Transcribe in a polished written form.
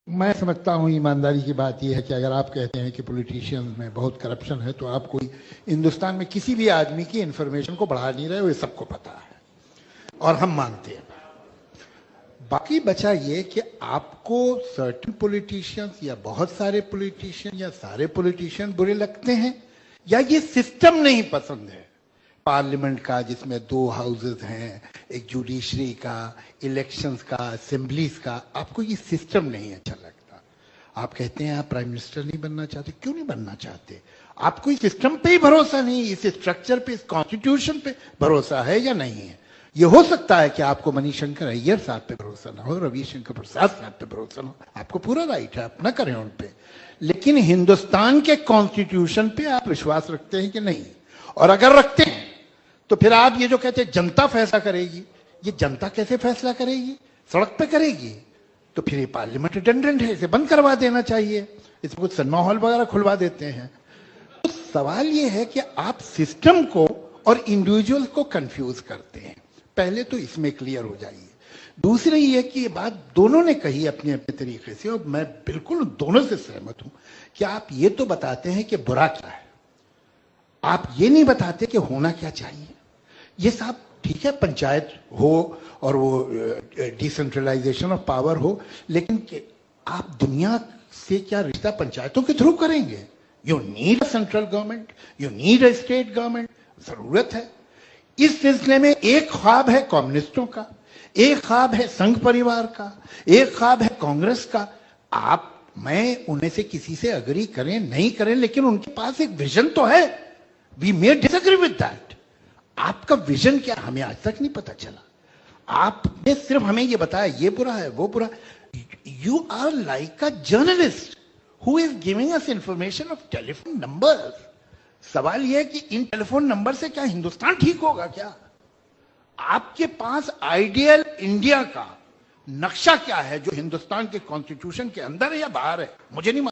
मैं समझता हूं ईमानदारी की बात यह है कि अगर आप कहते हैं कि पॉलिटिशियंस में बहुत करप्शन है तो आप कोई हिंदुस्तान में किसी भी आदमी की इंफॉर्मेशन को बढ़ा नहीं रहे हो, ये सबको पता है और हम मानते हैं। बाकी बचा ये कि आपको सर्टेन पॉलिटिशियंस या बहुत सारे पॉलिटिशियन या सारे पॉलिटिशियन बुरे लगते हैं या ये सिस्टम नहीं पसंद है पार्लियामेंट का, जिसमें 2 हाउसेस हैं, एक जुडिशरी का, इलेक्शंस का, असेंबलीज का। आपको ये सिस्टम नहीं अच्छा लगता। आप कहते हैं आप प्राइम मिनिस्टर नहीं बनना चाहते। क्यों नहीं बनना चाहते? आपको इस सिस्टम पे ही भरोसा नहीं, इस स्ट्रक्चर पे, इस कॉन्स्टिट्यूशन पे भरोसा है या नहीं है? ये हो सकता है कि आपको मणिशंकर अय्यर साहब पे भरोसा ना हो, रविशंकर प्रसाद साहब पे भरोसा ना हो। आपको पूरा राइट है, अपना करें उन पे, लेकिन हिंदुस्तान के कॉन्स्टिट्यूशन पे आप विश्वास रखते हैं कि नहीं? और अगर रखते हैं तो फिर आप ये जो कहते हैं जनता फैसला करेगी, ये जनता कैसे फैसला करेगी? सड़क पे करेगी। तो फिर ये पार्लियामेंट रिडंडेंट है, इसे बंद करवा देना चाहिए, इसमें कुछ सिनेमा हॉल वगैरह खुलवा देते हैं। तो सवाल ये है कि आप सिस्टम को और इंडिविजुअल को कंफ्यूज करते हैं। पहले तो इसमें क्लियर हो जाइए। दूसरी ये कि ये बात दोनों ने कही अपने अपने तरीके से, और मैं बिल्कुल दोनों से सहमत हूं कि आप ये तो बताते हैं कि बुरा क्या है, आप ये नहीं बताते कि होना क्या चाहिए। ये सब ठीक है, पंचायत हो और वो डिसेंट्रलाइजेशन ऑफ पावर हो, लेकिन आप दुनिया से क्या रिश्ता पंचायतों के थ्रू करेंगे? You need a central government, you need a state government, जरूरत है। इस सिलसिले में एक ख्वाब है कम्युनिस्टों का, एक ख्वाब है संघ परिवार का, एक ख्वाब है कांग्रेस का। आप, मैं उन्हें से किसी से अग्री करें नहीं करें, लेकिन उनके पास एक विजन तो है। We may disagree with that. आपका विजन क्या, हमें आज तक नहीं पता चला। आपने सिर्फ हमें ये बताया ये बुरा है वो बुरा। You are like a journalist who is giving us information of telephone numbers. सवाल यह है कि इन टेलीफोन नंबर से क्या हिंदुस्तान ठीक होगा? क्या आपके पास आइडियल इंडिया का नक्शा क्या है जो हिंदुस्तान के कॉन्स्टिट्यूशन के अंदर है या बाहर है? मुझे नहीं